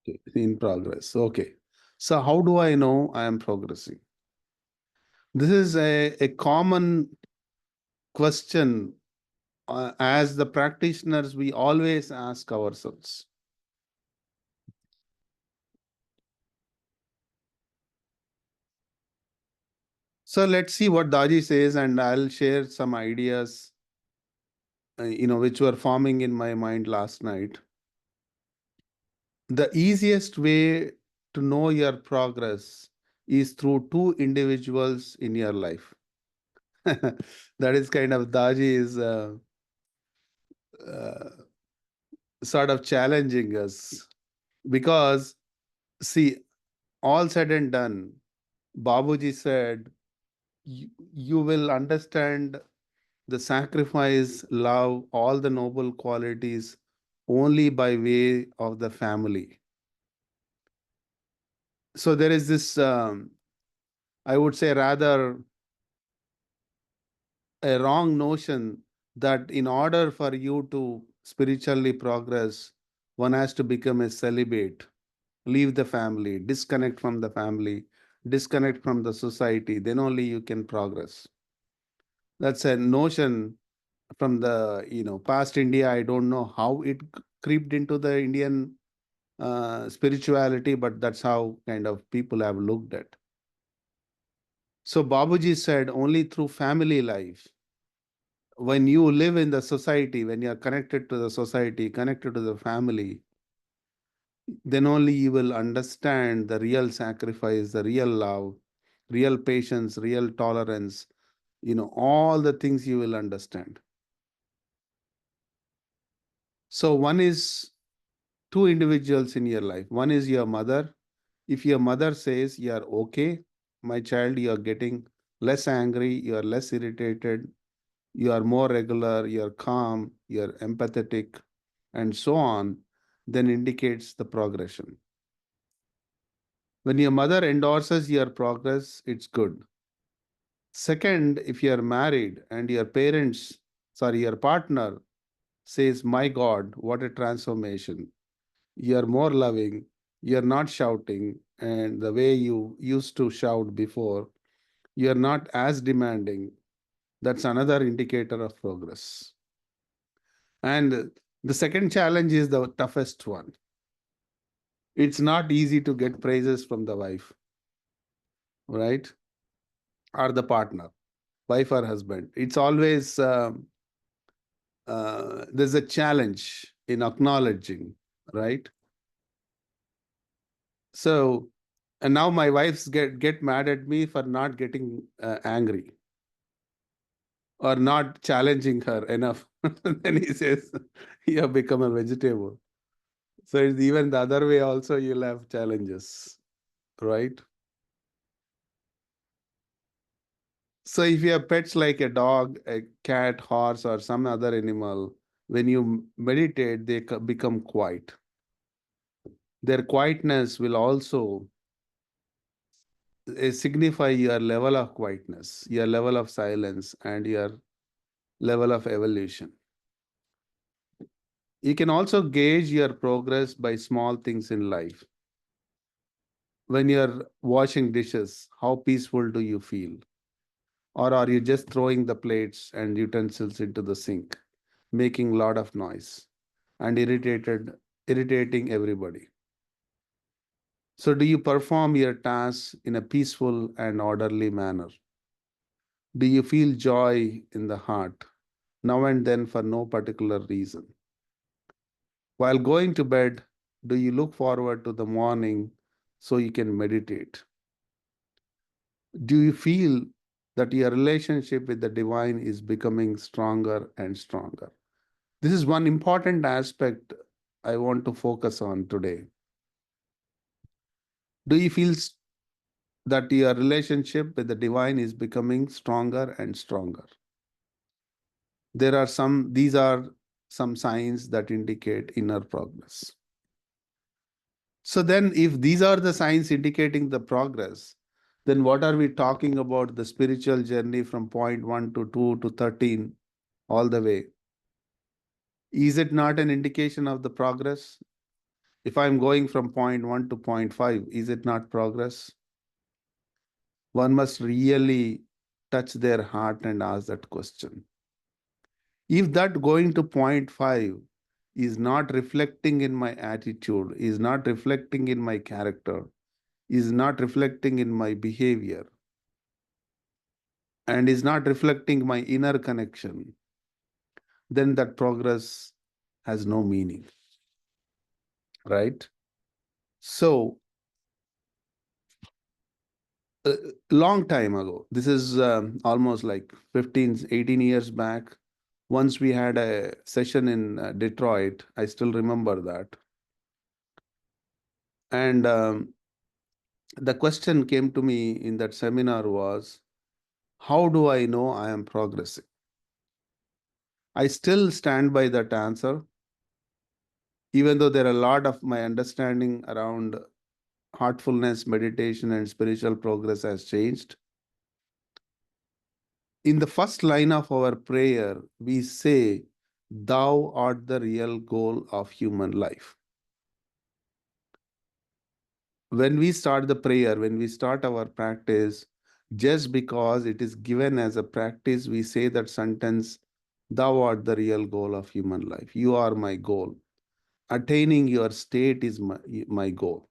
Okay, in progress. Okay. So how do I know I am progressing? This is a common question. As the practitioners, we always ask ourselves. So let's see what Daji says, and I'll share some ideas, which were forming in my mind last night. The easiest way to know your progress is through two individuals in your life. That is kind of Daji is uh, sort of challenging us because, see, all said and done, Babuji said, you will understand the sacrifice, love, all the noble qualities only by way of the family. So there is this, I would say, rather a wrong notion that in order for you to spiritually progress, one has to become a celibate, leave the family, disconnect from the family, disconnect from the society, then only you can progress. That's a notion from the past India. I don't know how it creeped into the Indian spirituality, but that's how kind of people have looked at. So Babuji said only through family life, when you live in the society, when you are connected to the society, connected to the family, then only you will understand the real sacrifice, the real love, real patience, real tolerance, all the things you will understand. So one is two individuals in your life. One is your mother. If your mother says you are okay, my child, you are getting less angry, you are less irritated, you are more regular, you are calm, you are empathetic, and so on, then indicates the progression. When your mother endorses your progress, it's good. Second, if you are married and your partner says, my God, what a transformation. You're more loving, you're not shouting, and the way you used to shout before, you're not as demanding. That's another indicator of progress. And the second challenge is the toughest one. It's not easy to get praises from the wife, right? Or the partner, wife or husband. It's always, there's a challenge in acknowledging, right? So, and now my wife's get mad at me for not getting angry or not challenging her enough. Then he says, you have become a vegetable. So it's even the other way also, you'll have challenges, right? So if you have pets like a dog, a cat, horse, or some other animal, when you meditate, they become quiet. Their quietness will also signify your level of quietness, your level of silence, and your level of evolution. You can also gauge your progress by small things in life. When you're washing dishes, how peaceful do you feel? Or are you just throwing the plates and utensils into the sink, making a lot of noise and irritating everybody? So do you perform your tasks in a peaceful and orderly manner? Do you feel joy in the heart now and then for no particular reason? While going to bed, do you look forward to the morning so you can meditate? Do you feel that your relationship with the divine is becoming stronger and stronger? This is one important aspect I want to focus on today. Do you feel that your relationship with the divine is becoming stronger and stronger? These are some signs that indicate inner progress. So then, if these are the signs indicating the progress, then what are we talking about the spiritual journey from point 1 to 2 to 13 all the way? Is it not an indication of the progress? If I'm going from point 1 to point 5, is it not progress? One must really touch their heart and ask that question. If that going to point 5 is not reflecting in my attitude, is not reflecting in my character, is not reflecting in my behavior, and is not reflecting my inner connection, then that progress has no meaning, right? So, a long time ago, this is almost like 15, 18 years back, once we had a session in Detroit. I still remember that. And the question came to me in that seminar was, how do I know I am progressing? I still stand by that answer, even though there are a lot of my understanding around heartfulness, meditation, and spiritual progress has changed. In the first line of our prayer, we say, "Thou art the real goal of human life." When we start the prayer, when we start our practice, just because it is given as a practice, we say that sentence, "Thou art the real goal of human life. You are my goal. Attaining your state is my goal.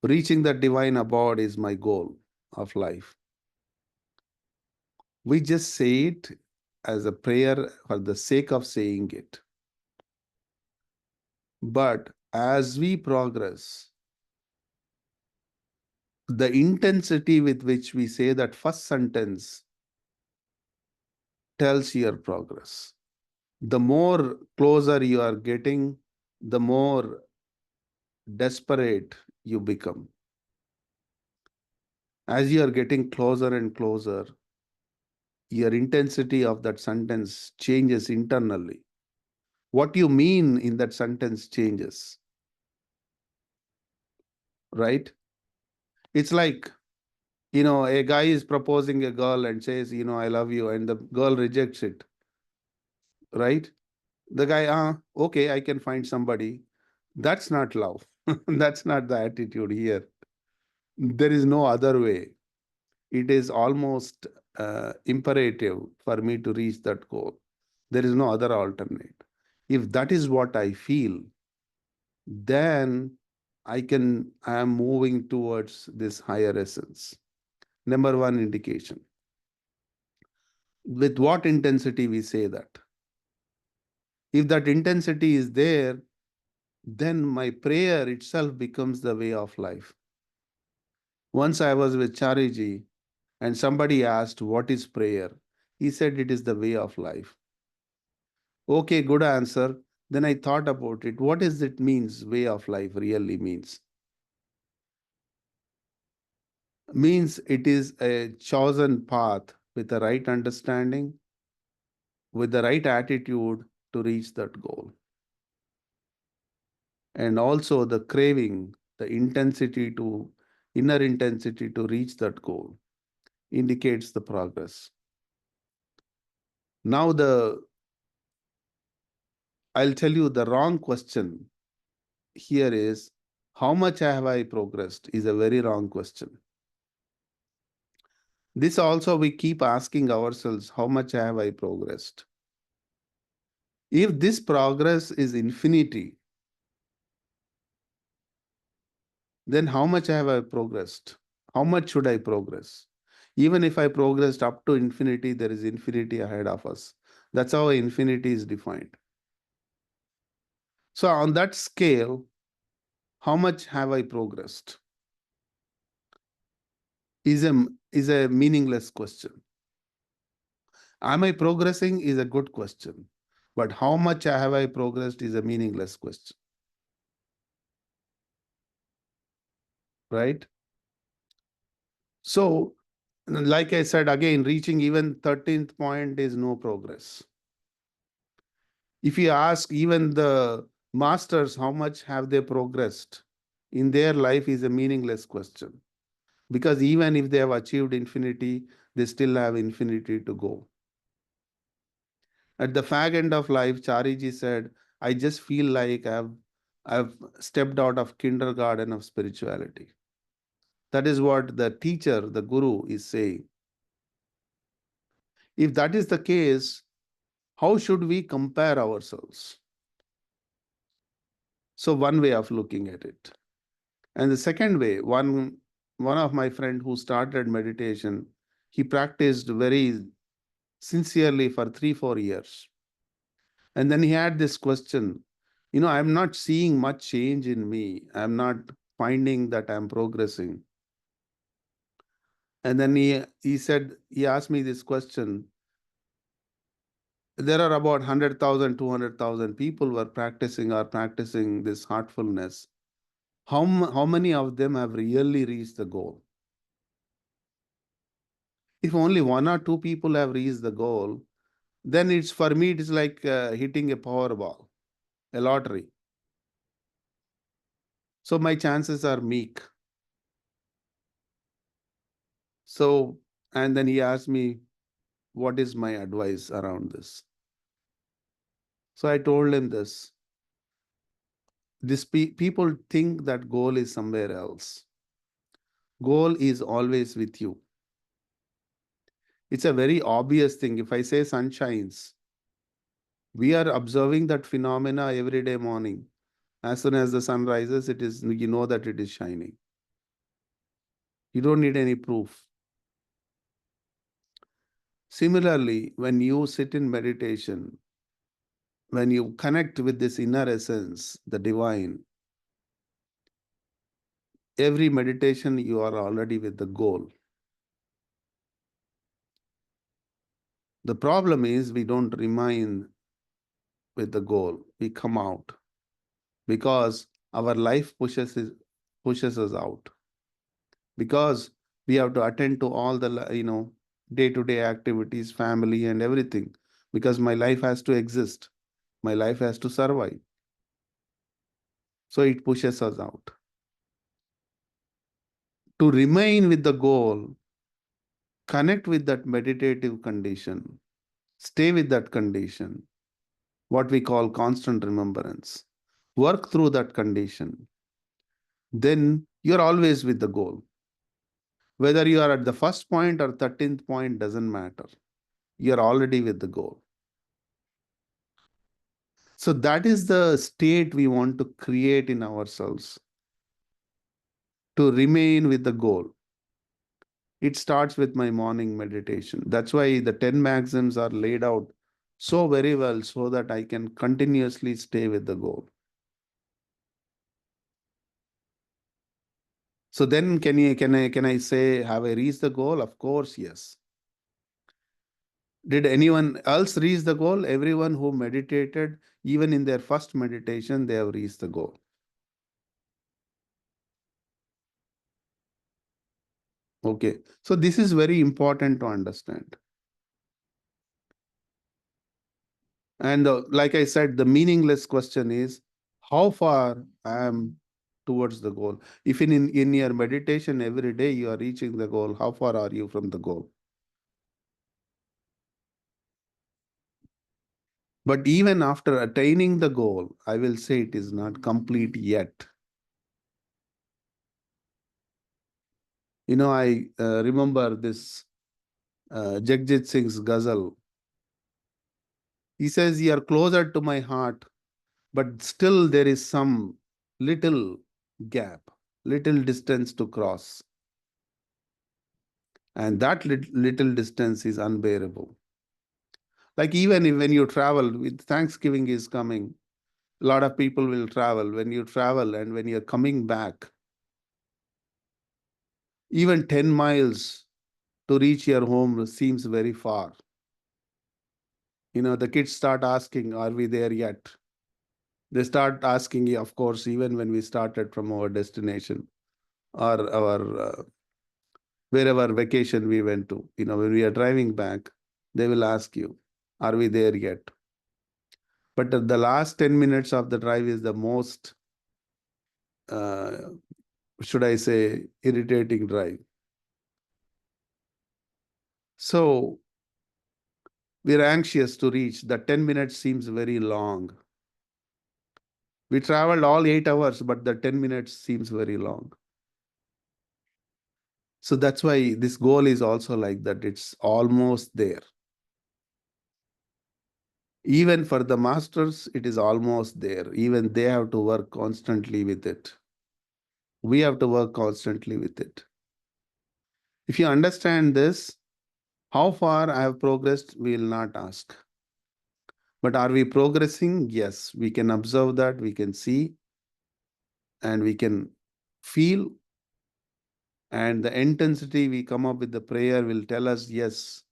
Reaching the divine abode is my goal of life." We just say it as a prayer for the sake of saying it. But as we progress, the intensity with which we say that first sentence tells your progress. The more closer you are getting, the more desperate you become. As you are getting closer and closer, your intensity of that sentence changes internally. What you mean in that sentence changes, right? It's like, a guy is proposing a girl and says, "I love you," and the girl rejects it, right? The guy, okay, I can find somebody. That's not love. That's not the attitude here. There is no other way. It is almost imperative for me to reach that goal. There is no other alternate. If that is what I feel, then I am moving towards this higher essence. Number one indication. With what intensity we say that? If that intensity is there, then my prayer itself becomes the way of life. Once I was with Chariji and somebody asked, "What is prayer?" He said, "It is the way of life." Okay, good answer. Then I thought about it. What does it means, way of life really means? Means it is a chosen path with the right understanding, with the right attitude to reach that goal. And also the craving, the inner intensity to reach that goal indicates the progress. Now I'll tell you the wrong question here is, how much have I progressed is a very wrong question. This also we keep asking ourselves, how much have I progressed? If this progress is infinity, then how much have I progressed? How much should I progress? Even if I progressed up to infinity, there is infinity ahead of us. That's how infinity is defined. So on that scale, how much have I progressed? Is a meaningless question. Am I progressing is a good question. But how much have I progressed is a meaningless question. Right? So, like I said again, reaching even 13th point is no progress. If you ask even the masters how much have they progressed in their life is a meaningless question. Because even if they have achieved infinity, they still have infinity to go. At the fag end of life, Chariji said, I just feel like I've stepped out of kindergarten of spirituality. That is what the teacher, the guru, is saying. If that is the case, how should we compare ourselves? So one way of looking at it. And the second way, one of my friend who started meditation, he practiced very sincerely for 3 4 years. And then he had this question, I'm not seeing much change in me. I'm not finding that I'm progressing. And then he said, he asked me this question. There are about 100,000, 200,000 people who are practicing this heartfulness. How many of them have really reached the goal? If only one or two people have reached the goal, then it's for me, it is like hitting a Powerball, a lottery. So my chances are meek. So, and then he asked me, what is my advice around this? So I told him this. People think that goal is somewhere else. Goal is always with you. It's a very obvious thing. If I say sun shines, we are observing that phenomena every day morning. As soon as the sun rises, you know that it is shining. You don't need any proof. Similarly, when you sit in meditation, when you connect with this inner essence, the divine, every meditation you are already with the goal. The problem is we don't remain with the goal. We come out because our life pushes us out. Because we have to attend to all the day-to-day activities, family and everything. Because my life has to exist. My life has to survive. So it pushes us out. To remain with the goal, connect with that meditative condition, stay with that condition, what we call constant remembrance. Work through that condition. Then you're always with the goal. Whether you are at the first point or 13th point doesn't matter. You're already with the goal. So that is the state we want to create in ourselves, to remain with the goal. It starts with my morning meditation. That's why the 10 maxims are laid out so very well so that I can continuously stay with the goal. So then can I say, have I reached the goal? Of course, yes. Did anyone else reach the goal? Everyone who meditated, even in their first meditation, they have reached the goal. Okay. So this is very important to understand. And like I said, the meaningless question is how far I am towards the goal. If in your meditation every day you are reaching the goal, how far are you from the goal? But even after attaining the goal, I will say it is not complete yet. I remember this Jagjit Singh's ghazal. He says, you are closer to my heart, but still there is some little gap, little distance to cross. And that little distance is unbearable. Like even when you travel, with Thanksgiving is coming, a lot of people will travel. When you travel and when you're coming back, even 10 miles to reach your home seems very far. The kids start asking, are we there yet? They start asking you, of course, even when we started from our destination or our wherever vacation we went to, when we are driving back, they will ask you, are we there yet? But the last 10 minutes of the drive is the most, uh, should I say, irritating drive. So we're anxious to reach. The 10 minutes seems very long. We traveled all 8 hours, but the 10 minutes seems very long. So that's why this goal is also like that. It's almost there. Even for the masters, it is almost there. Even they have to work constantly with it. We have to work constantly with it. If you understand this, how far I have progressed, we will not ask. But are we progressing? Yes, we can observe that, we can see, and we can feel. And the intensity we come up with the prayer will tell us, yes,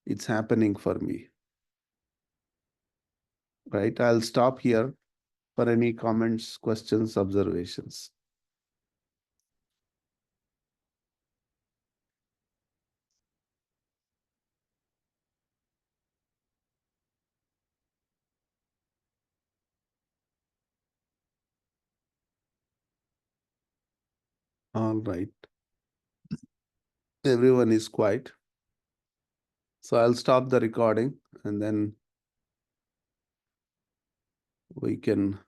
it's happening for me. Right? I'll stop here for any comments, questions, observations. All right. Everyone is quiet. So I'll stop the recording and then we can